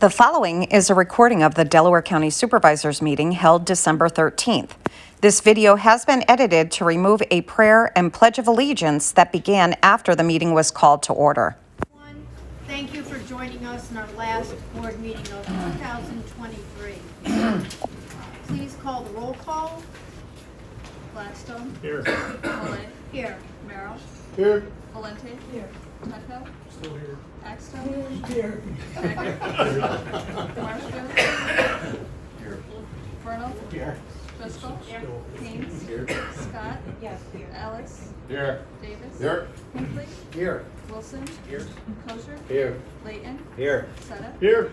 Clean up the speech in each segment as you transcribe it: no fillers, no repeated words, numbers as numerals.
The following is a recording of the Delaware County Supervisors meeting held December 13th. This video has been edited to remove a prayer and pledge of allegiance that began after the meeting was called to order. Thank you for joining us in our last board meeting of 2023. Please call the roll call. Blackstone. Here. Mollet. Here. Merrill. Here. Valente. Here. Tuthill. Still here. Axtell. Here. Marshfield. Here. Vernal. Here. Driscoll. Haynes. Here. Scott. Yes, here. Alice. Here. Davis. Here. Hinckley. Here. Wilson. Here. Kosher. Here. Layton. Here. Sutta. Here.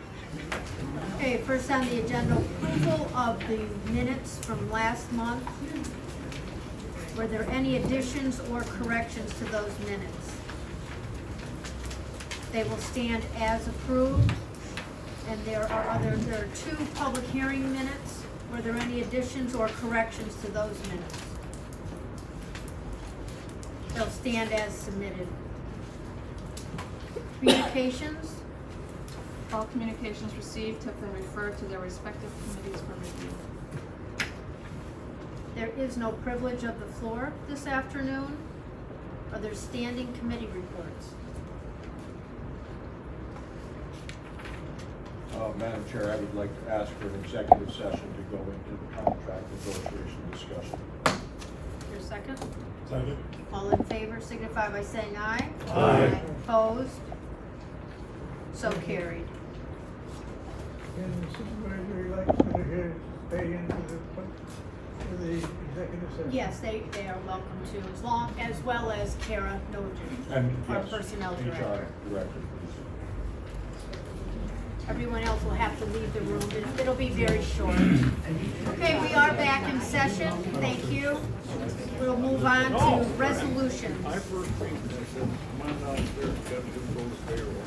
Okay, first on the agenda, approval of the minutes from last month. Were there any additions or corrections to those minutes? They will stand as approved. And there are two public hearing minutes. Were there any additions or corrections to those minutes? They'll stand as submitted. Communications, All communications received have been referred to their respective committees for review. there is no privilege of the floor this afternoon. Are there standing committee reports? Madam Chair, I would like to ask for an executive session to go into the contract negotiation discussion. Your second? Second. All in favor signify by saying aye. Aye. Opposed? So carried. Can the supervisor like to here stay into the executive session? Yes, they are welcome to, as well as Kara Nogin, And our yes, personnel HR director. Director, please. Everyone else will have to leave the room. It'll be very short. Okay, we are back in session. Thank you. We'll move on to resolutions. My first thing is that come on downstairs, got to do those payroll.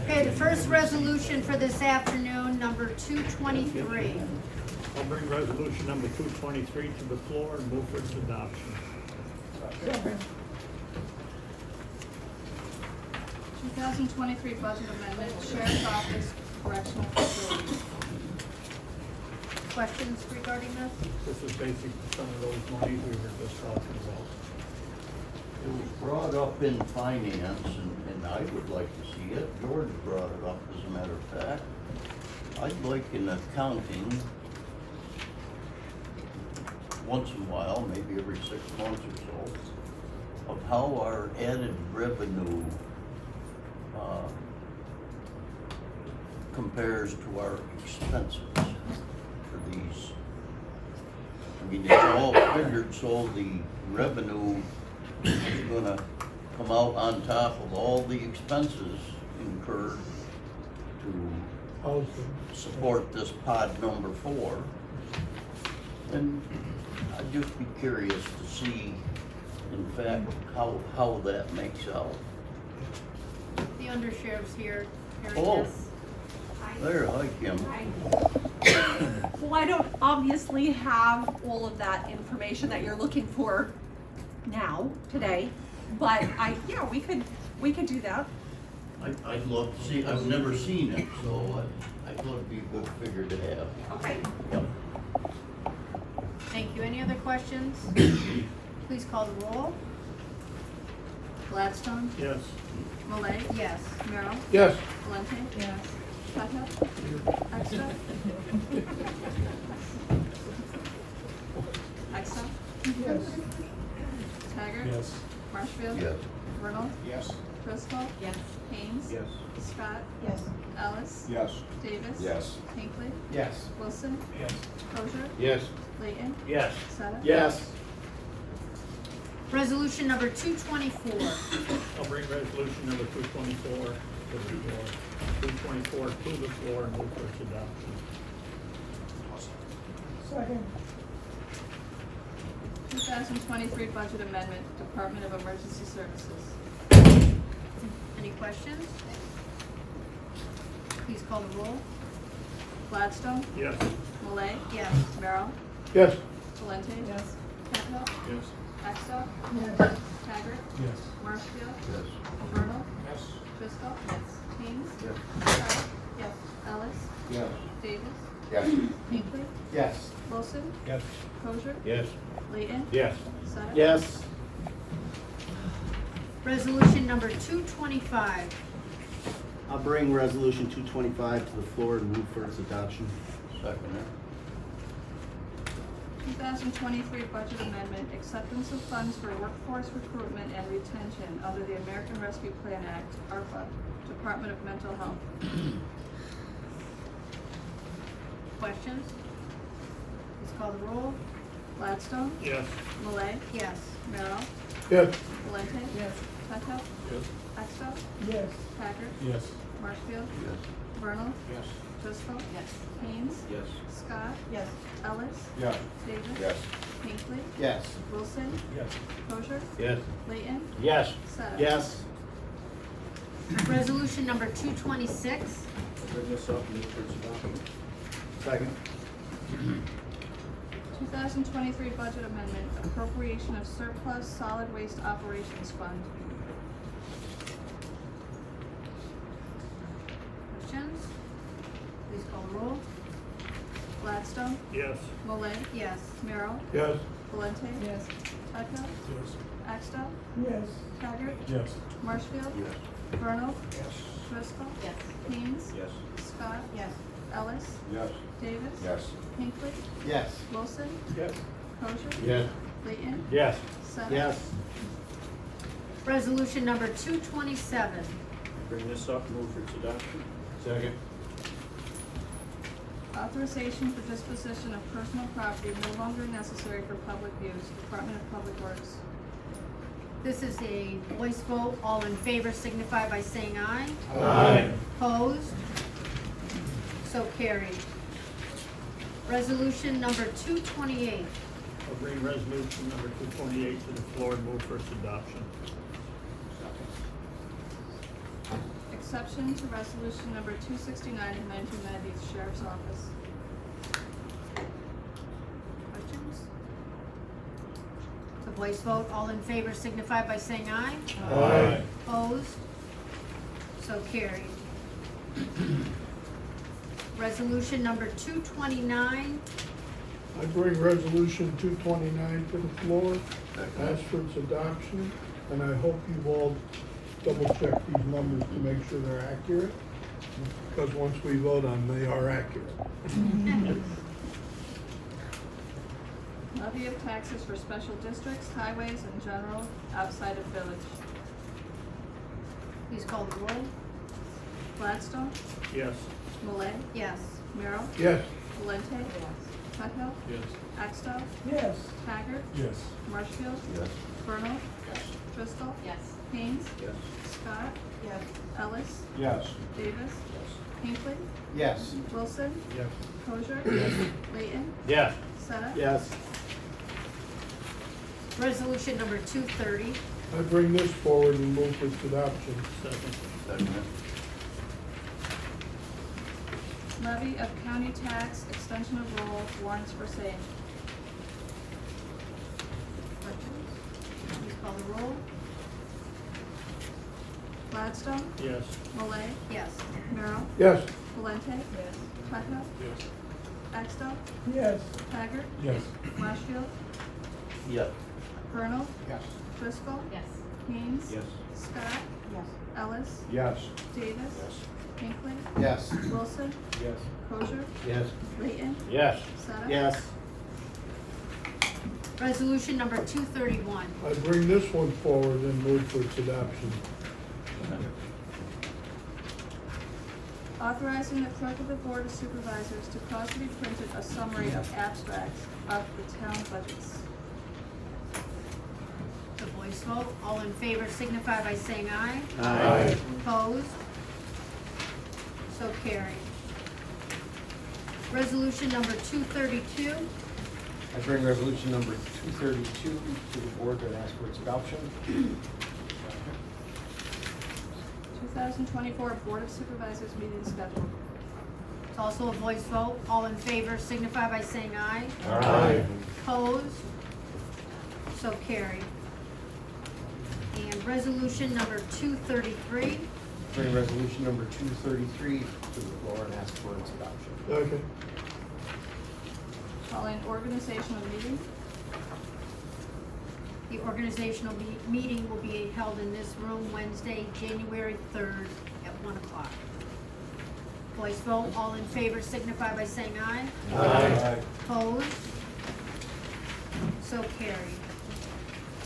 Okay, the first resolution for this afternoon, number 223. I'll bring resolution number 223 to the floor and move for its adoption. 2023 budget amendment, Sheriff's Office Correctional Facility. Questions regarding this? This is basically some of those monies we were just talking about. It was brought up in finance, and I would like to see it. George brought it up, as a matter of fact. I'd like an accounting, once in a while, maybe every 6 months or so, of how our added revenue compares to our expenses for these. I mean, it's all figured, so the revenue is gonna come out on top of all the expenses incurred to support this pod number 4. And I'd just be curious to see, in fact, how that makes out. The undersheriff's here. Oh, there, hi Kim. Well, I don't obviously have all of that information that you're looking for now, today, but yeah, we could do that. I'd love to see, I've never seen it, so I thought it'd be a good figure to have. Okay. Yep. Thank you. Any other questions? Please call the roll. Gladstone. Yes. Mollet. Yes. Merrill. Yes. Valente. Yes. Tuthill. Axtell. Axtell. Yes. Taggart. Yes. Marshfield. Yes. Vernal. Yes. Driscoll. Yes. Haynes. Yes. Scott. Yes. Alice. Yes. Davis. Yes. Hinckley. Yes. Wilson. Yes. Kosher. Yes. Layton. Yes. Sutta. Yes. Resolution number 224. I'll bring resolution number 224 to the floor. 224 to the floor and move for its adoption. Second. 2023 budget amendment, Department of Emergency Services. Any questions? Please call the roll. Gladstone. Yes. Mollet. Yes. Merrill. Yes. Valente. Yes. Cantwell. Yes. Axtell. Yes. Taggart. Yes. Marshfield. Yes. Vernal. Yes. Driscoll. Yes. Haynes. Yes. Scott. Yes. Ellis. Yes. Davis. Yes. Hinckley. Yes. Wilson. Yes. Kosher. Yes. Layton. Yes. Sutta. Yes. Resolution number 225. I'll bring resolution 225 to the floor and move for its adoption. Second it. 2023 budget amendment, acceptance of funds for workforce recruitment and retention under the American Rescue Plan Act, ARPA, Department of Mental Health. Questions? Please call the roll. Gladstone. Yes. Malay. Yes. Merrill. Yes. Valente. Yes. Petto. Yes. Axtell. Yes. Taggart. Yes. Marshfield. Yes. Vernal. Yes. Driscoll. Yes. Haynes. Yes. Scott. Yes. Ellis. Yes. Davis. Yes. Hinckley. Yes. Wilson. Yes. Kosher. Yes. Layton. Yes. Sutta. Yes. Resolution number 226. Bring this up and move for its adoption. Second. 2023 budget amendment, appropriation of surplus solid waste operations fund. Questions? Please call the roll. Gladstone. Yes. Malay. Yes. Merrill. Yes. Valente. Yes. Petto. Yes. Axtell. Yes. Taggart. Yes. Marshfield. Yes. Vernal. Yes. Driscoll. Yes. Haynes. Yes. Scott. Yes. Ellis. Yes. Davis. Yes. Hinckley. Yes. Wilson. Yes. Kosher. Yes. Layton. Yes. Sutta. Yes. Resolution number 227. Bring this up and move for its adoption. Second. Authorization for disposition of personal property no longer necessary for public use, Department of Public Works. This is a voice vote. All in favor signify by saying aye. Aye. Opposed? So carried. Resolution number 228. I'll bring resolution number 228 to the floor and move for its adoption. Exception to resolution number 269 of 1990, Sheriff's Office. Questions? It's a voice vote. All in favor signify by saying aye. Aye. Opposed? So carried. Resolution number 229. I bring resolution 229 to the floor, Second ask it. for its adoption, and I hope you've all double-checked these numbers to make sure they're accurate, because once we vote on them, they are accurate. Levy of taxes for special districts, highways, and general outside of village. Please call the roll. Gladstone. Yes. Malay. Yes. Merrill. Yes. Valente. Petto. Yes. Axtell. Yes. Taggart. Yes. Marshfield. Yes. Vernal. Yes. Driscoll. Yes. Haynes. Yes. Scott. Yes. Ellis. Yes. Davis. Hinckley. Yes. Wilson. Yes. Kosher. Layton. Yes. Sutta. Yes. Resolution number 230. I bring this forward and move for its adoption. Second. Second it. Levy of county tax, extension of roll, warrants for sale. Questions? Please call the roll. Gladstone. Yes. Malay. Yes. Merrill. Yes. Valente. Yes. Petto. Yes. Axtell. Yes. Taggart. Yes. Marshfield. Yes. Vernal. Yes. Driscoll. Yes. Haynes. Yes. Scott. Yes. Ellis. Yes. Davis. Yes. Hinckley. Yes. Wilson. Yes. Kosher. Yes. Layton. Yes. Sutta. Yes. Resolution number 231. I bring this one forward and move for its adoption. Authorizing the clerk of the Board of Supervisors to cause to be printed a summary of abstracts of the town budgets. The voice vote. All in favor signify by saying aye. Aye. Opposed? So carried. Resolution number 232. I bring resolution number 232 to the board and ask for its adoption. 2024 Board of Supervisors meeting schedule. It's also a voice vote. All in favor signify by saying aye. Aye. Opposed? So carried. Resolution number 233. Bring resolution number 233 to the floor and ask for its adoption. Second. Calling organizational meeting. The organizational meeting will be held in this room Wednesday, January 3rd at 1 o'clock. Voice vote, all in favor signify by saying aye. Aye. Opposed? So carried.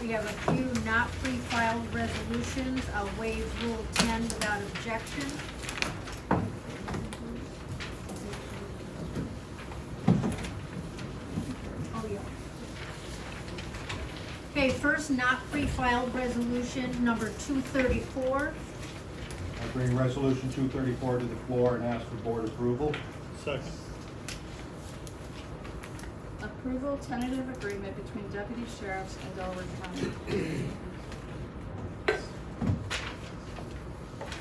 We have a few not pre-filed resolutions. I'll waive Rule 10 without objection. Oh, yeah. Okay, first not pre-filed resolution, number 234. I bring resolution 234 to the floor and ask for board approval. Second. Approval tentative agreement between deputy sheriffs and Delaware County.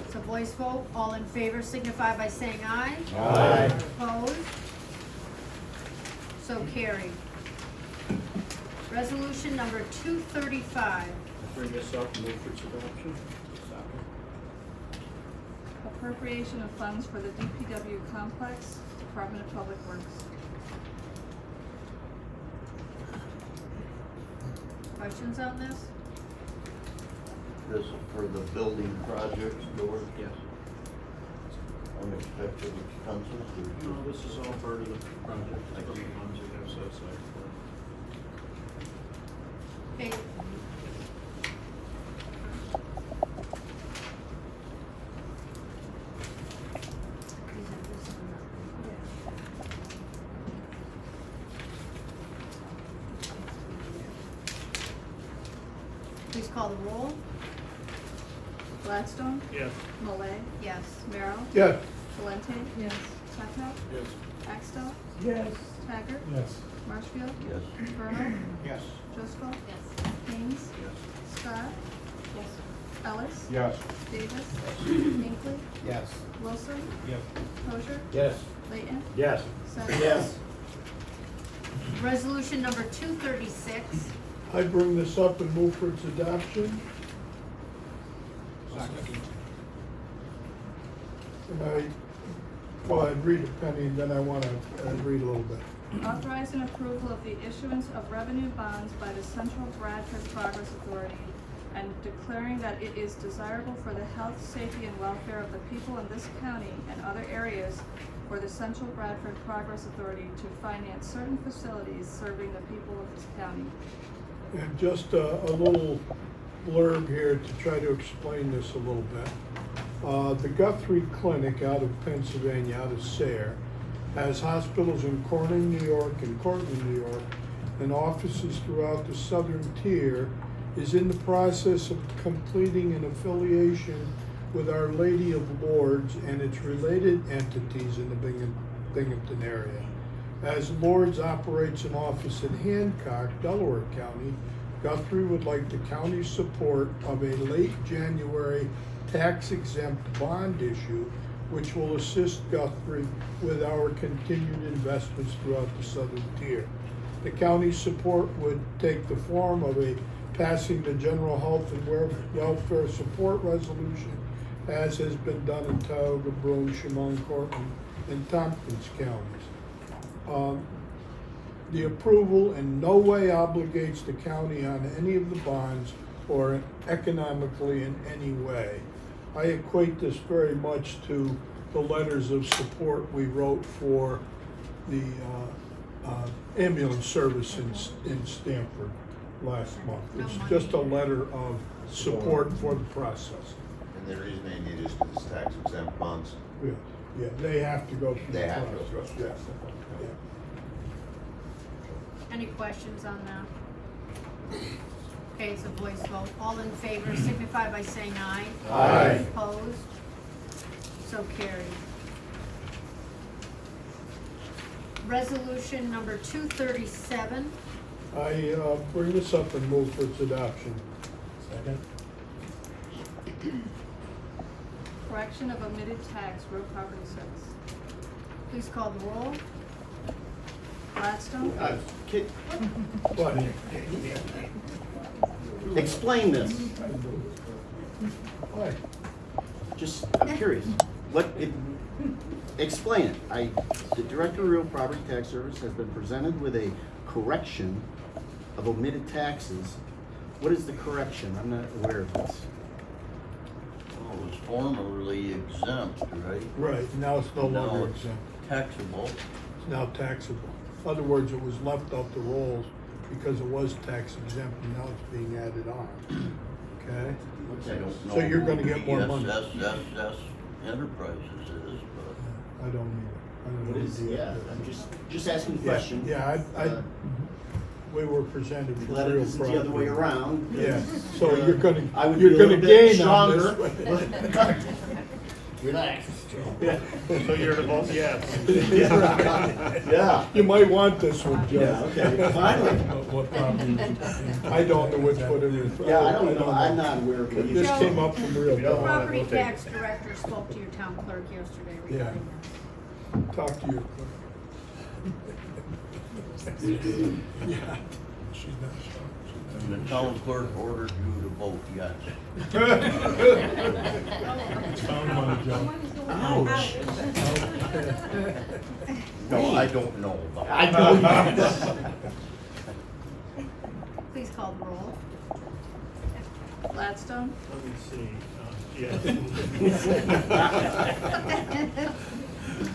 It's a voice vote. All in favor signify by saying aye. Aye. Opposed? So carried. Resolution number 235. Bring this up and move for its adoption. Appropriation of funds for the DPW complex, Department of Public Works. Questions on this? This is for the building projects, George? Yes. Unexpected expenses, or No, this is all part of the project. Thank you. Funds we have set aside for it. Okay. Please call the roll. Gladstone, Yes. Malay, Yes. Merrill, Yes. Valente. Yes. Tuckahoe, Yes. Axtell, Yes. Taggart, Yes. Marshfield, yes. Vernal, Yes. Driscoll, Yes. Haynes, Yes. Scott, Yes. Ellis, Yes. Davis, Hinckley, Yes. Wilson, Yes. Kosher, Yes. Layton, Yes. Sens. Resolution number 236. I bring this up and move for its adoption. And I'd read a penny, and then I want to read a little bit. Authorize and approval of the issuance of revenue bonds by the Central Bradford Progress Authority and declaring that it is desirable for the health, safety, and welfare of the people in this county and other areas for the Central Bradford Progress Authority to finance certain facilities serving the people of this county. And just a little blurb here to try to explain this a little bit. The Guthrie Clinic out of Pennsylvania, out of Sayre, has hospitals in Corning, New York and Cortland, New York, and offices throughout the southern tier, is in the process of completing an affiliation with Our Lady of Lourdes and its related entities in the Binghamton area. As Lourdes operates an office in Hancock, Delaware County, Guthrie would like the county's support of a late January tax-exempt bond issue, which will assist Guthrie with our continued investments throughout the southern tier. The county's support would take the form of a passing the general health and welfare support resolution, as has been done in Tioga, Broome, Chemung, Cortland, and Tompkins counties. The approval in no way obligates the county on any of the bonds or economically in any way. I equate this very much to the letters of support we wrote for the ambulance service in Stamford last month. It's just a letter of support for the process. And the reason they need is because tax exempt bonds. Yeah, they have to go through the They have to process. go through. Yes. Yeah. Any questions on that? Okay, it's a voice vote. All in favor signify by saying aye. Aye. Opposed? So carried. Resolution number 237. I bring this up and move for its adoption. Second. Correction of omitted tax, road property service. Please call the roll. Gladstone, What? Explain this. Why? Just, I'm curious. Explain it. The Director of Real Property Tax Service has been presented with a correction of omitted taxes. What is the correction? I'm not aware of this. Well, it was formerly exempt, right? Right, now it's no Now longer it's exempt. Taxable. It's now taxable. In other words, it was left off the rolls because it was tax exempt and now it's being added on. Okay? I don't know So you're who gonna get more money. BSSS Enterprises is, but I don't either. I don't What know is, the deal. yeah, I'm just asking a question. Yeah, we were presented for Glad it real isn't the other way property. around. Yeah, so you're gonna, I would you're be a gonna little bit gain on stronger. this. Relax. So you're to vote yes. Yeah. You might want this one, Joe. Yeah, okay, finally. What property? I don't know which one it is. Yeah, I don't know, I'm not aware of what you This Joe, came up from real We don't want property. Property tax director spoke to your town clerk yesterday regarding this. Talk to your clerk. Yeah, she's not and the town clerk ordered you to vote yes. Found money, Joe. Ouch. No, I don't know about I it. know. Please call the roll. Gladstone, Let me see, yes.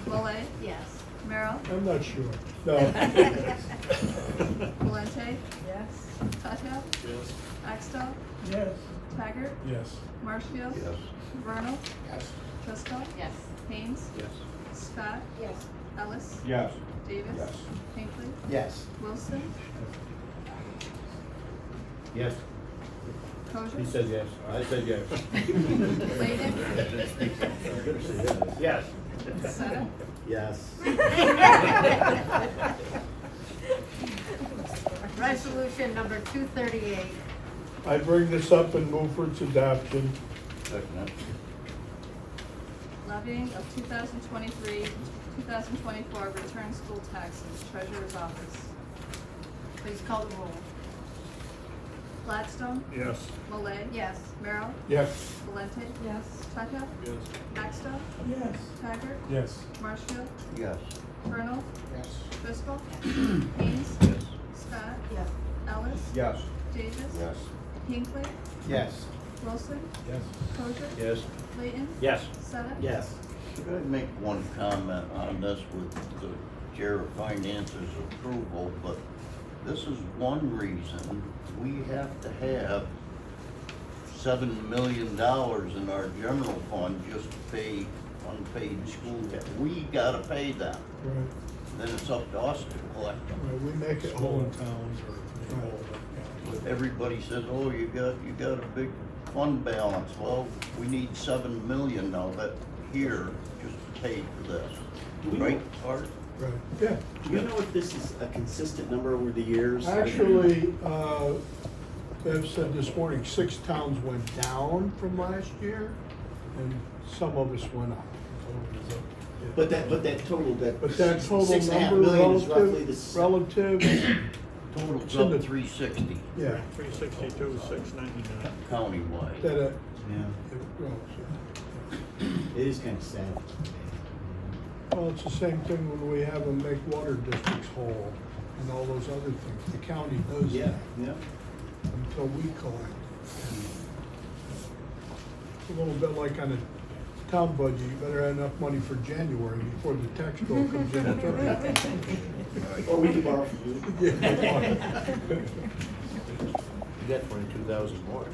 Malay, Yes. Merrill, I'm not sure. No. Valente. Yes. Tuttle, Yes. Axtell, Yes. Taggart, Yes. Marshfield, Yes. Vernal, Yes. Driscoll, Yes. Haynes, Yes. Scott, Yes. Ellis, Yes. Davis, Yes. Hinckley, Yes. Wilson, Yes. Kosher, said yes. I said yes. Layden, Yes. Seta, Yes. Resolution number 238. I bring this up and move for its adoption. Second. levying of 2023, 2024 return school taxes, Treasurer's Office. Please call the roll. Gladstone, Yes. Malay. Yes. Merrill, Yes. Valente. Yes. Tuttle, Yes. Axtell, Yes. Taggart, Yes. Marshfield, Yes. Vernal, Yes. Driscoll, Haynes, Yes. Scott, Yes. Ellis, Yes. Davis, Yes. Hinckley, Yes. Wilson, Yes. Kosher, Yes. Layton, Yes. Seta. Yes. Could I make one comment on this with the Chair of Finance's approval, but this is one reason we have to have $7 million in our general fund just to pay unpaid school debt. We gotta pay that, Right. then it's up to us to collect them. Right, we make it whole in town. But everybody says, oh, you got a big fund balance. Well, we need 7 million now that here just to pay for this. Do we know- Right, Art? Right, yeah. Do we know if this is a consistent number over the years? Actually, Bev said this morning, 6 towns went down from last year, and some of us went up. But that total, But that total 6.5 number million is roughly the relative, Total's It's in up the- 360 yeah, 362, 699. countywide. that, Yeah, it grows, yeah. it is kind of sad. Well, it's the same thing when we have them make water districts whole and all those other things. The county does Yeah, that yeah. until we collect. It's a little bit like on a town budget, you better have enough money for January before the tax bill comes in. Or we can borrow from you. Yeah. You got 22,000 more.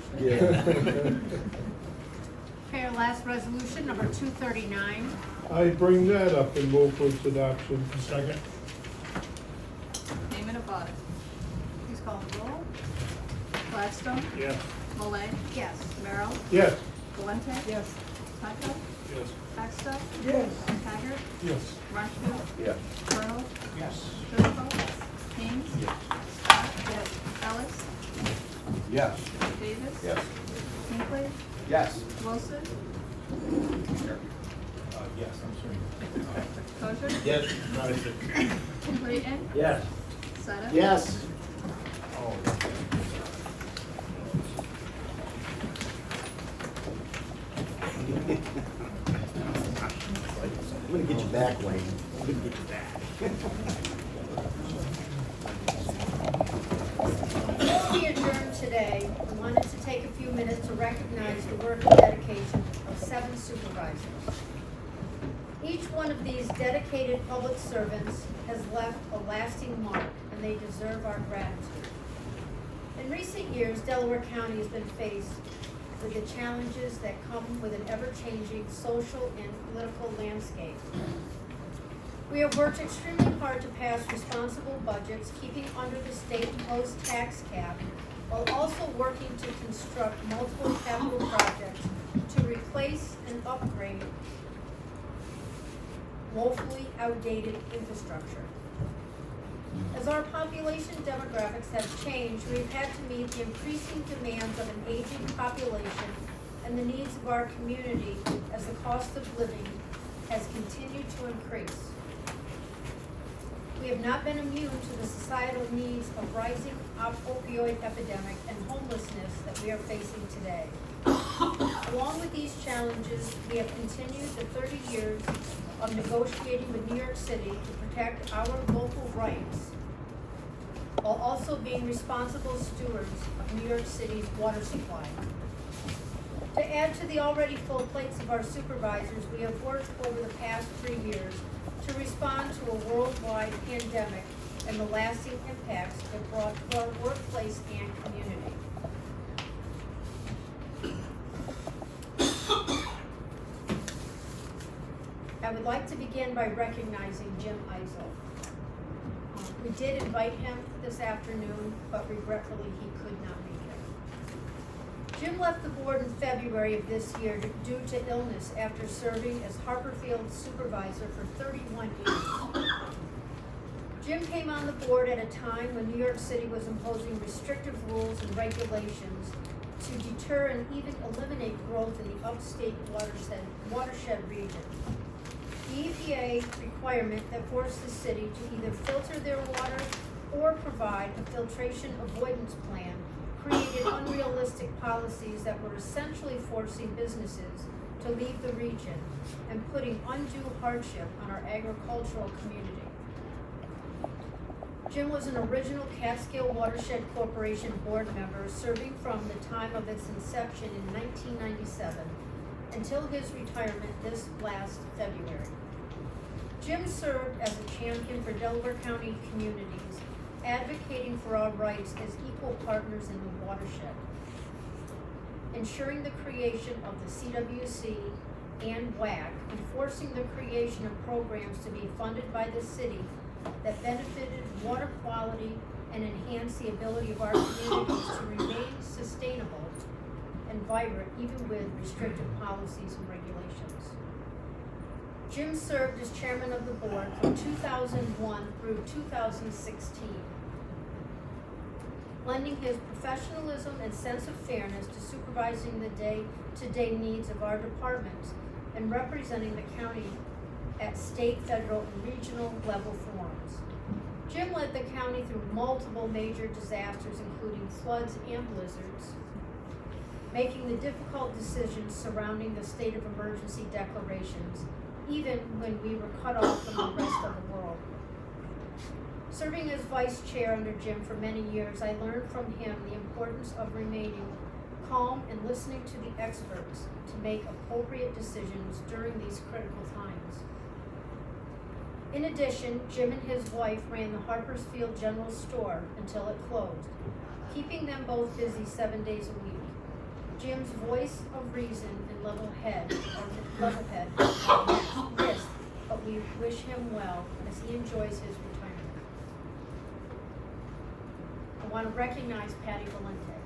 Okay, our last resolution, number 239. I bring that up and move for its adoption. Second. Payment of audit. Please call the roll. Gladstone, Yes. Malay, Yes. Merrill, Yes. Valente. Yes. Tuttle, Yes. Axtell, Yes. Taggart, Yes. Marshfield, Yes. Vernal, Yes. Driscoll, Haynes, Scott, Ellis, Yes. Davis. Yes. Hinckley, Yes. Wilson, Yes, I'm sorry. Kosher, Yes. Layton, Yes. Seta. Yes. I'm gonna get you back, Wayne. I'm gonna get you back. Before we adjourn today, I wanted to take a few minutes to recognize the work and dedication of 7 supervisors. Each one of these dedicated public servants has left a lasting mark, and they deserve our gratitude. In recent years, Delaware County has been faced with the challenges that come with an ever-changing social and political landscape. We have worked extremely hard to pass responsible budgets, keeping under the state-imposed tax cap, while also working to construct multiple capital projects to replace and upgrade woefully outdated infrastructure. As our population demographics have changed, we've had to meet the increasing demands of an aging population and the needs of our community as the cost of living has continued to increase. We have not been immune to the societal needs of rising opioid epidemic and homelessness that we are facing today. Along with these challenges, we have continued the 30 years of negotiating with New York City to protect our local rights, while also being responsible stewards of New York City's water supply. To add to the already full plates of our supervisors, we have worked over the past 3 years to respond to a worldwide pandemic and the lasting impacts it brought to our workplace and community. I would like to begin by recognizing Jim Eisel. We did invite him this afternoon, but regretfully he could not make it. Jim left the board in February of this year due to illness after serving as Harperfield supervisor for 31 years. Jim came on the board at a time when New York City was imposing restrictive rules and regulations to deter and even eliminate growth in the upstate watershed region. The EPA requirement that forced the city to either filter their water or provide a filtration avoidance plan created unrealistic policies that were essentially forcing businesses to leave the region and putting undue hardship on our agricultural community. Jim was an original Catskill Watershed Corporation board member, serving from the time of its inception in 1997 until his retirement this last February. Jim served as a champion for Delaware County communities, advocating for our rights as equal partners in the watershed, ensuring the creation of the CWC and WAC, enforcing the creation of programs to be funded by the city that benefited water quality and enhanced the ability of our communities to remain sustainable and vibrant even with restrictive policies and regulations. Jim served as chairman of the board from 2001 through 2016, lending his professionalism and sense of fairness to supervising the day-to-day needs of our departments and representing the county at state, federal, and regional level forums. Jim led the county through multiple major disasters, including floods and blizzards, making the difficult decisions surrounding the state of emergency declarations, even when we were cut off from the rest of the world. Serving as vice chair under Jim for many years, I learned from him the importance of remaining calm and listening to the experts to make appropriate decisions during these critical times. In addition, Jim and his wife ran the Harpersfield General Store until it closed, keeping them both busy 7 days a week. Jim's voice of reason and level head missed, but we wish him well as he enjoys his retirement. I want to recognize Patty Valente.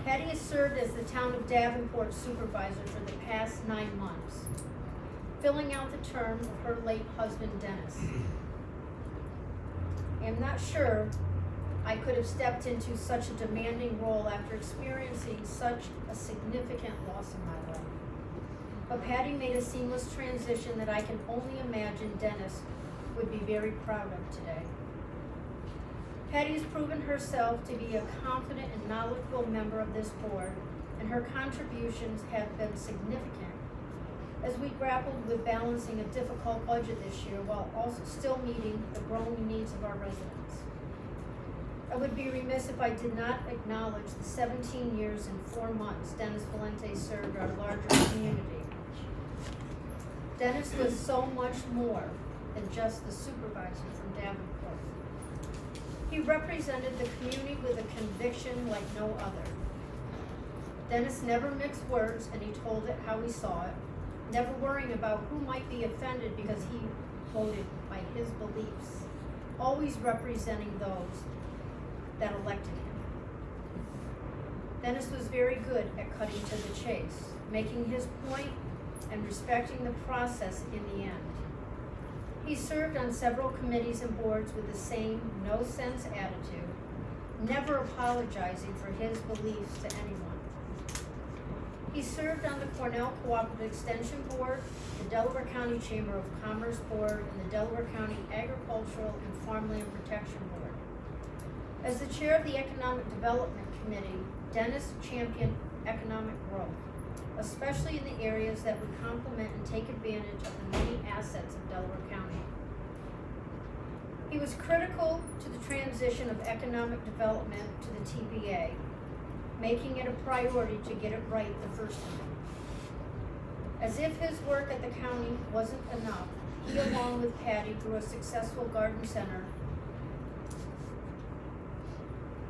Patty has served as the town of Davenport supervisor for the past 9 months, filling out the term of her late husband, Dennis. I'm not sure I could have stepped into such a demanding role after experiencing such a significant loss in my life. But Patty made a seamless transition that I can only imagine Dennis would be very proud of today. Patty has proven herself to be a confident and knowledgeable member of this board and her contributions have been significant as we grappled with balancing a difficult budget this year while also still meeting the growing needs of our residents. I would be remiss if I did not acknowledge the 17 years and 4 months Dennis Valente served our larger community. Dennis was so much more than just the supervisor from Davenport. He represented the community with a conviction like no other. Dennis never mixed words, and he told it how he saw it, never worrying about who might be offended because he voted by his beliefs, always representing those that elected him. Dennis was very good at cutting to the chase, making his point and respecting the process in the end. He served on several committees and boards with the same no-sense attitude, never apologizing for his beliefs to anyone. He served on the Cornell Cooperative Extension Board, the Delaware County Chamber of Commerce Board, and the Delaware County Agricultural and Farmland Protection Board. As the chair of the Economic Development Committee, Dennis championed economic growth, especially in the areas that would complement and take advantage of the many assets of Delaware County. He was critical to the transition of economic development to the TBA, making it a priority to get it right the first time. As if his work at the county wasn't enough, he, along with Patty, grew a successful garden center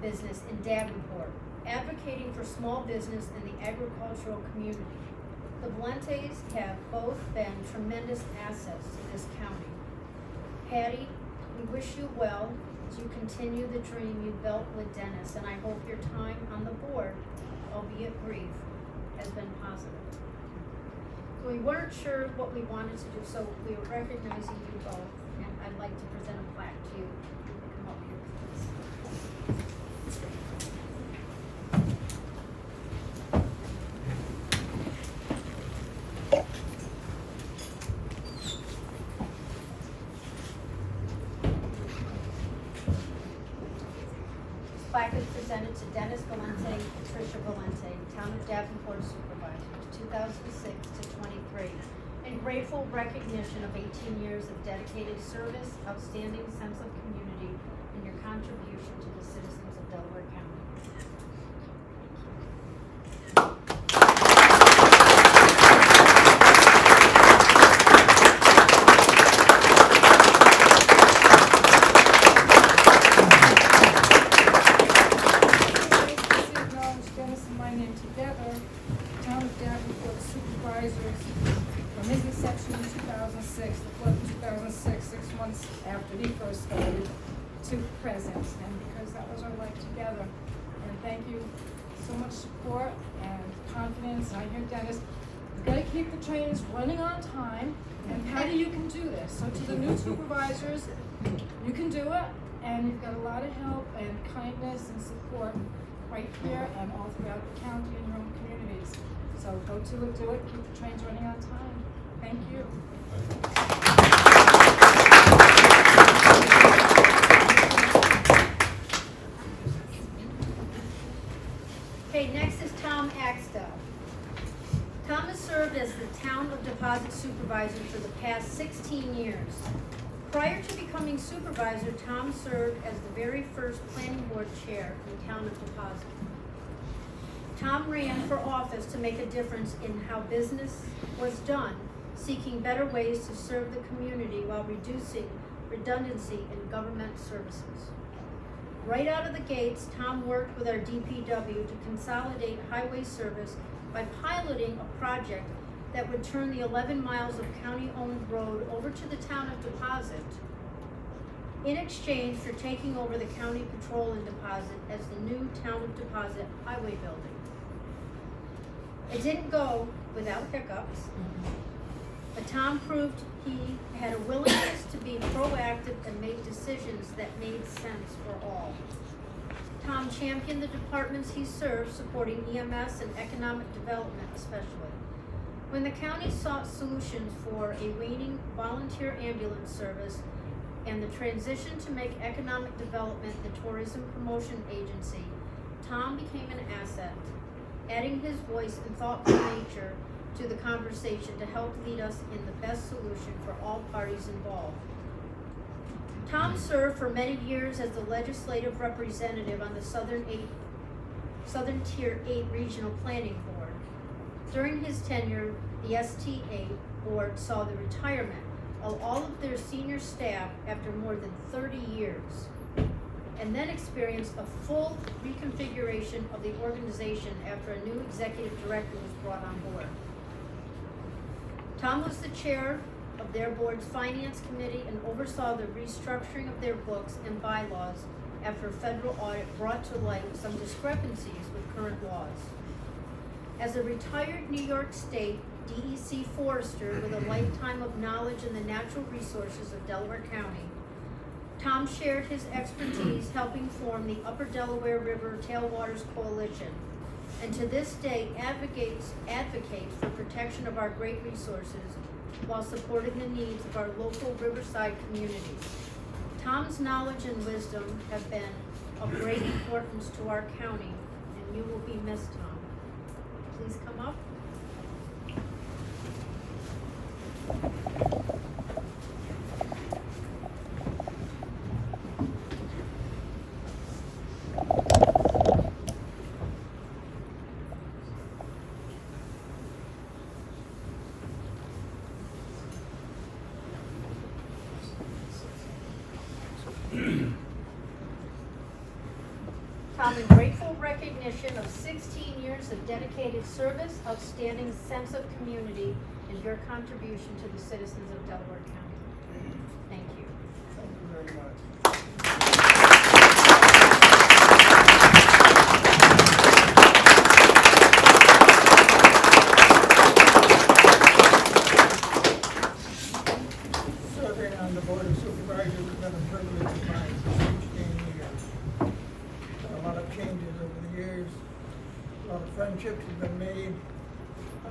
business in Davenport, advocating for small business and the agricultural community. The Valentes have both been tremendous assets to this county. Patty, we wish you well as you continue the dream you built with Dennis, and I hope your time on the board, albeit brief, has been positive. So we weren't sure what we wanted to do, so we are recognizing you both, and I'd like to present a plaque to you. You can come up here, please. Plaque is presented to Dennis Valente and Patricia Valente, Town of Davenport Supervisors, 2006 to 23, in grateful recognition of 18 years of dedicated service, outstanding sense of community, and your contribution to the citizens of Delaware County. Dennis and my name together, Town of Davenport Supervisors, from his inception in 2006, the flood in 2006, 6 months after he first started, to present, and because that was our life together. And thank you so much support and confidence. I hear Dennis, you gotta keep the trains running on time, and Patty, you can do this. So to the new supervisors, you can do it, and you've got a lot of help and kindness and support right here and all throughout the county and your own communities. So go to it, do it, keep the trains running on time. Thank you. Okay, next is Tom Axtell. Tom has served as the Town of Deposit Supervisor for the past 16 years. Prior to becoming supervisor, Tom served as the very first planning board chair in Town of Deposit. Tom ran for office to make a difference in how business was done, seeking better ways to serve the community while reducing redundancy in government services. Right out of the gates, Tom worked with our DPW to consolidate highway service by piloting a project that would turn the 11 miles of county-owned road over to the Town of Deposit in exchange for taking over the county patrol and deposit as the new Town of Deposit highway building. It didn't go without hiccups, but Tom proved he had a willingness to be proactive and make decisions that made sense for all. Tom championed the departments he served, supporting EMS and economic development especially. When the county sought solutions for a waning volunteer ambulance service and the transition to make economic development the tourism promotion agency, Tom became an asset. adding his voice and thoughtful nature to the conversation to help lead us in the best solution for all parties involved. Tom served for many years as the legislative representative on the Southern Tier 8 Regional Planning Board. During his tenure, the ST8 board saw the retirement of all of their senior staff after more than 30 years, and then experienced a full reconfiguration of the organization after a new executive director was brought on board. Tom was the chair of their board's finance committee and oversaw the restructuring of their books and bylaws after a federal audit brought to light some discrepancies with current laws. As a retired New York State DEC forester with a lifetime of knowledge in the natural resources of Delaware County, Tom shared his expertise helping form the Upper Delaware River Tailwaters Coalition, and to this day advocates for protection of our great resources while supporting the needs of our local riverside communities. Tom's knowledge and wisdom have been of great importance to our county, and you will be missed, Tom. Please come up. Tom, in grateful recognition of 16 years of dedicated service, outstanding sense of community, and your contribution to the citizens of Delaware County. Thank you. Thank you very much. Serving on the Board of Supervisors has been a privilege of mine for 16 years. A lot of changes over the years. A lot of friendships have been made.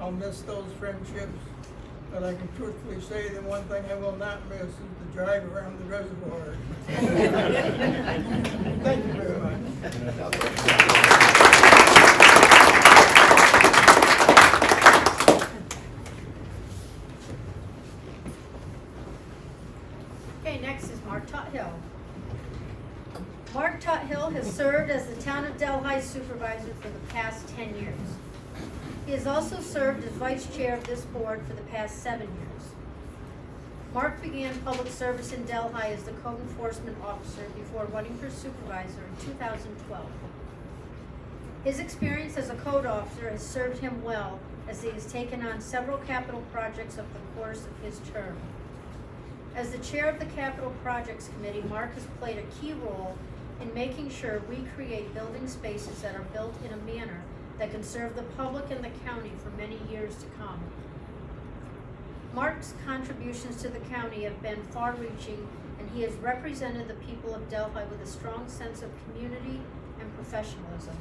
I'll miss those friendships, but I can truthfully say that one thing I will not miss is the drive around the reservoir. Thank you very much. Okay, next is Mark Tuthill. Mark Tuthill has served as the Town of Delhi Supervisor for the past 10 years. He has also served as Vice Chair of this board for the past 7 years. Mark began public service in Delhi as the Code Enforcement Officer before running for Supervisor in 2012. His experience as a code officer has served him well as he has taken on several capital projects over the course of his term. As the chair of the Capital Projects Committee, Mark has played a key role in making sure we create building spaces that are built in a manner that can serve the public and the county for many years to come. Mark's contributions to the county have been far-reaching, and he has represented the people of Delhi with a strong sense of community and professionalism.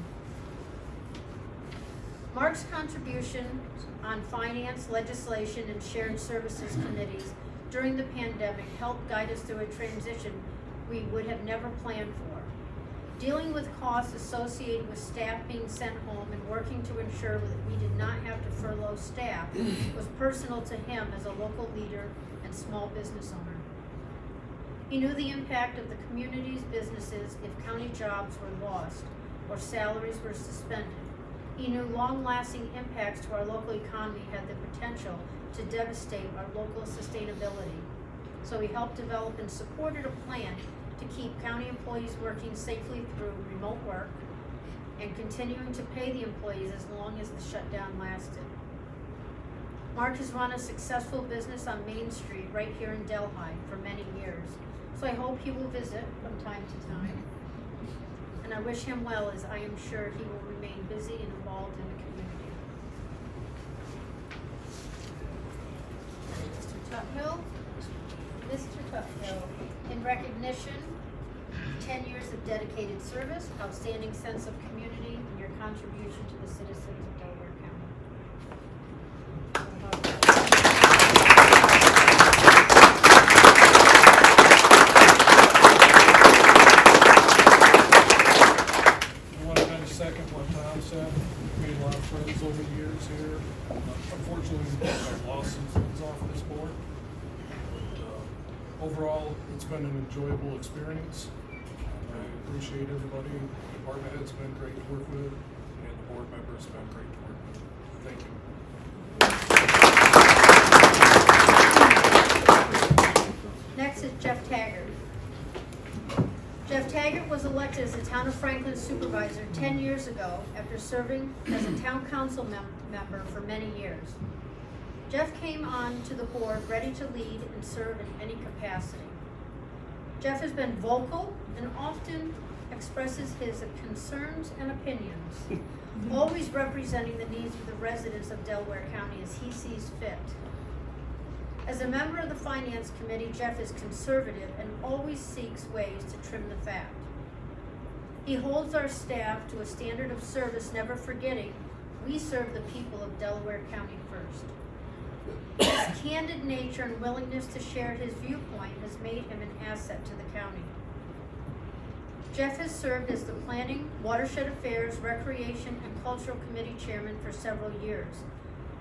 Mark's contribution on finance, legislation, and shared services committees during the pandemic helped guide us through a transition we would have never planned for. Dealing with costs associated with staff being sent home and working to ensure that we did not have to furlough staff was personal to him as a local leader and small business owner. He knew the impact of the community's businesses if county jobs were lost or salaries were suspended. He knew long-lasting impacts to our local economy had the potential to devastate our local sustainability. So he helped develop and supported a plan to keep county employees working safely through remote work and continuing to pay the employees as long as the shutdown lasted. Mark has run a successful business on Main Street right here in Delhi for many years. So I hope he will visit from time to time. And I wish him well, as I am sure he will remain busy and involved in the community. Mr. Tuthill. Mr. Tuthill, in recognition, 10 years of dedicated service, outstanding sense of community, and your contribution to the citizens of Delaware County. I want to kind of second what Tom said. We made a lot of years here. Unfortunately, I've lost some friends off of this board. But, overall, it's been an enjoyable experience. I appreciate everybody. The department head's been great to work with, and the board members have been great to work with. Thank you. Next is Jeff Taggart. Jeff Taggart was elected as the Town of Franklin Supervisor 10 years ago after serving as a Town Council member for many years. Jeff came on to the board ready to lead and serve in any capacity. Jeff has been vocal and often expresses his concerns and opinions, always representing the needs of the residents of Delaware County as he sees fit. As a member of the Finance Committee, Jeff is conservative and always seeks ways to trim the fat. He holds our staff to a standard of service, never forgetting we serve the people of Delaware County first. His candid nature and willingness to share his viewpoint has made him an asset to the county. Jeff has served as the Planning, Watershed Affairs, Recreation, and Cultural Committee Chairman for several years,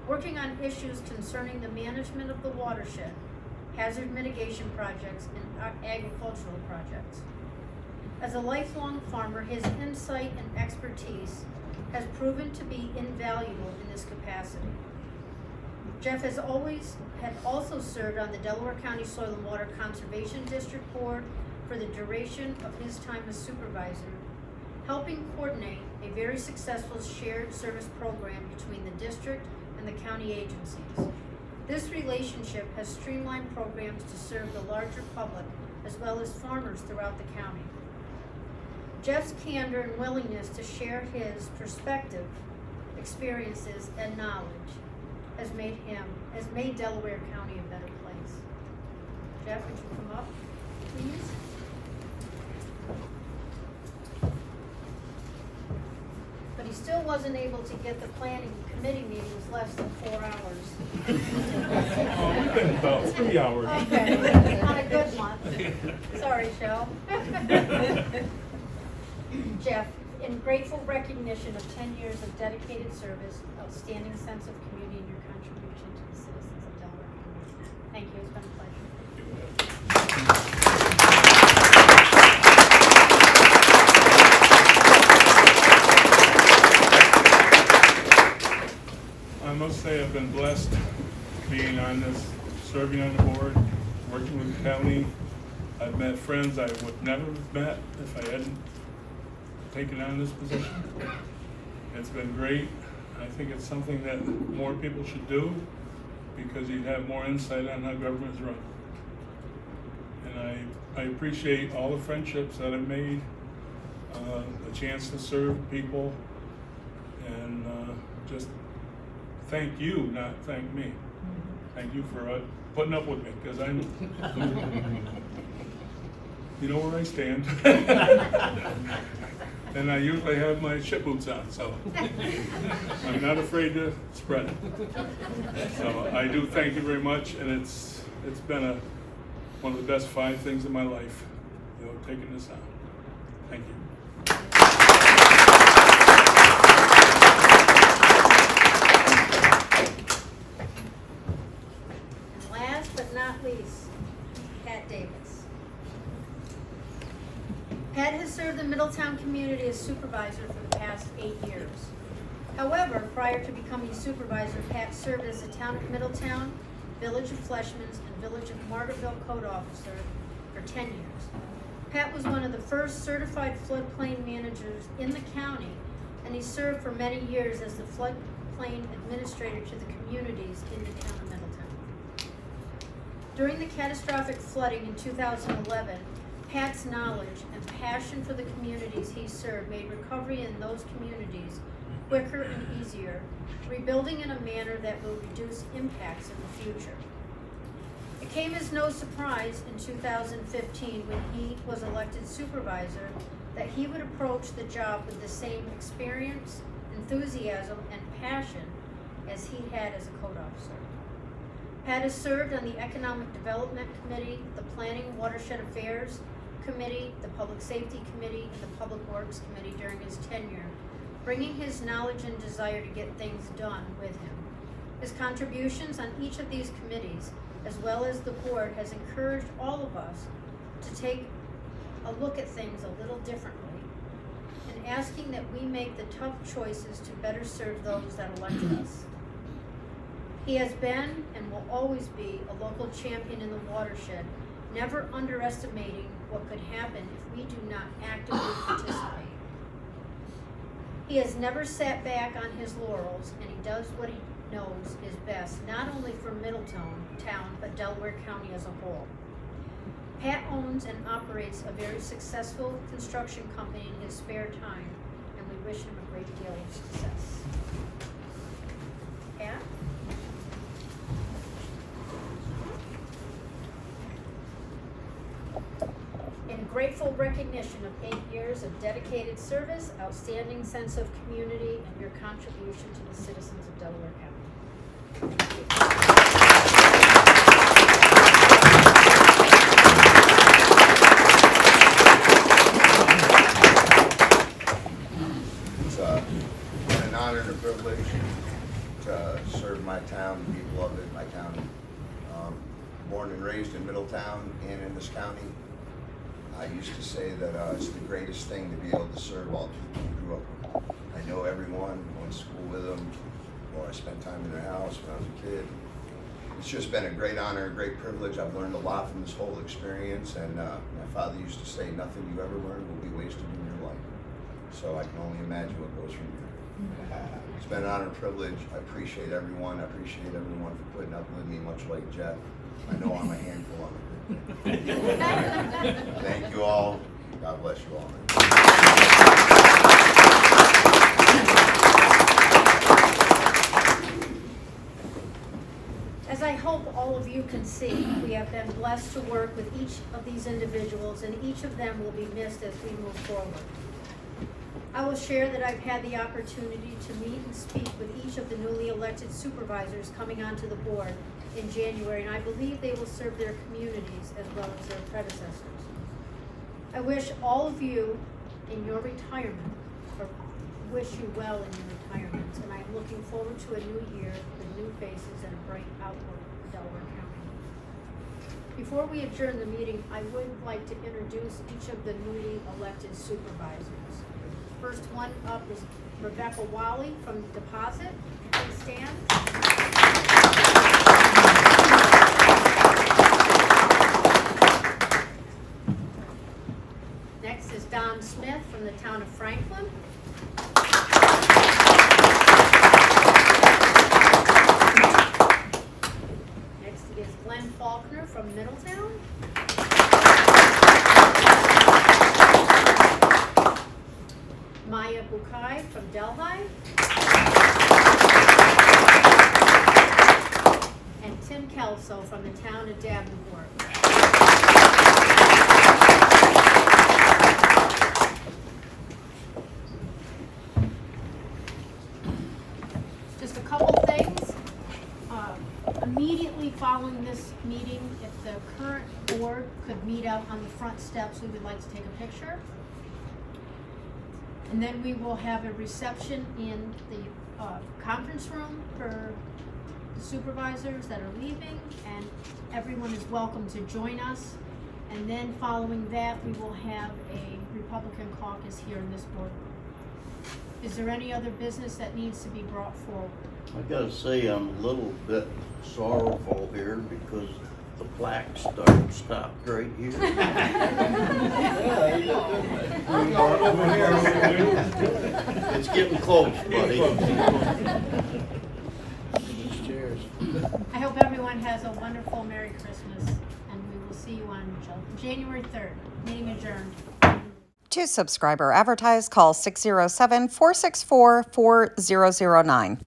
working on issues concerning the management of the watershed, hazard mitigation projects, and agricultural projects. As a lifelong farmer, his insight and expertise has proven to be invaluable in this capacity. Jeff had also served on the Delaware County Soil and Water Conservation District Board for the duration of his time as supervisor, helping coordinate a very successful shared service program between the district and the county agencies. This relationship has streamlined programs to serve the larger public as well as farmers throughout the county. Jeff's candor and willingness to share his perspective, experiences, and knowledge has made Delaware County a better place. Jeff, would you come up, please? But he still wasn't able to get the planning committee meetings less than 4 hours. Oh, we've been about 3 hours. Okay, on a good month. Sorry, Shell. Jeff, in grateful recognition of 10 years of dedicated service, outstanding sense of community, and your contribution to the citizens of Delaware County. Thank you, it's been a pleasure. I must say I've been blessed being on this, serving on the board, working with the county. I've met friends I would never have met if I hadn't taken on this position. It's been great. I think it's something that more people should do because you'd have more insight on how government's run. And I appreciate all the friendships that I've made, the chance to serve people, and just thank you, not thank me. Thank you for putting up with me, because I you know where I stand. And I usually have my ship boots on, so I'm not afraid to spread it. So I do thank you very much, and it's been one of the best 5 things in my life, taking this on. Thank you. And last but not least, Pat Davis. Pat has served the Middletown community as supervisor for the past 8 years. However, prior to becoming supervisor, Pat served as the Town of Middletown, Village of Fleshmans, and Village of Margaretville Code Officer for 10 years. Pat was one of the first certified floodplain managers in the county, and he served for many years as the floodplain administrator to the communities in the Town of Middletown. During the catastrophic flooding in 2011, Pat's knowledge and passion for the communities he served made recovery in those communities quicker and easier, rebuilding in a manner that will reduce impacts in the future. It came as no surprise in 2015 when he was elected supervisor that he would approach the job with the same experience, enthusiasm, and passion as he had as a code officer. Pat has served on the Economic Development Committee, the Planning, Watershed Affairs Committee, the Public Safety Committee, and the Public Works Committee during his tenure, bringing his knowledge and desire to get things done with him. His contributions on each of these committees, as well as the board, has encouraged all of us to take a look at things a little differently and asking that we make the tough choices to better serve those that elected us. He has been and will always be a local champion in the watershed, never underestimating what could happen if we do not actively participate. He has never sat back on his laurels, and he does what he knows is best, not only for Middletown, but Delaware County as a whole. Pat owns and operates a very successful construction company in his spare time, and we wish him a great deal of success. Pat? In grateful recognition of 8 years of dedicated service, outstanding sense of community, and your contribution to the citizens of Delaware County. It's been an honor and a privilege to serve my town, the people of it, my town. Born and raised in Middletown and in this county. I used to say that it's the greatest thing to be able to serve all people who grew up with. I know everyone, went to school with them, or I spent time in their house when I was a kid. It's just been a great honor, a great privilege. I've learned a lot from this whole experience, and my father used to say, nothing you ever learn will be wasted in your life. So I can only imagine what goes from here. It's been an honor and privilege. I appreciate everyone. I appreciate everyone for putting up with me, much like Jeff. I know I'm a handful on it. Thank you all. God bless you all. As I hope all of you can see, we have been blessed to work with each of these individuals, and each of them will be missed as we move forward. I will share that I've had the opportunity to meet and speak with each of the newly elected supervisors coming onto the board in January, and I believe they will serve their communities as well as their predecessors. I wish all of you in your retirement, or wish you well in your retirements, and I'm looking forward to a new year with new faces and a bright outlook for Delaware County. Before we adjourn the meeting, I would like to introduce each of the newly elected supervisors. First one up is Rebecca Wally from Deposit. Please stand. Next is Don Smith from the town of Franklin. Next is Glenn Faulkner from Middletown. Maya Bukai from Delhi. And Tim Kelso from the town of Davenport. Just a couple things. Immediately following this meeting, if the current board could meet out on the front steps, we would like to take a picture. And then we will have a reception in the conference room for the supervisors that are leaving, and everyone is welcome to join us. And then following that, we will have a Republican caucus here in this boardroom. Is there any other business that needs to be brought forward? I gotta say, I'm a little bit sorrowful here because the plaque stopped right here. It's getting close, buddy. I hope everyone has a wonderful Merry Christmas, and we will see you on January 3rd. Meeting adjourned. To subscribe or advertise, call 607-464-4009.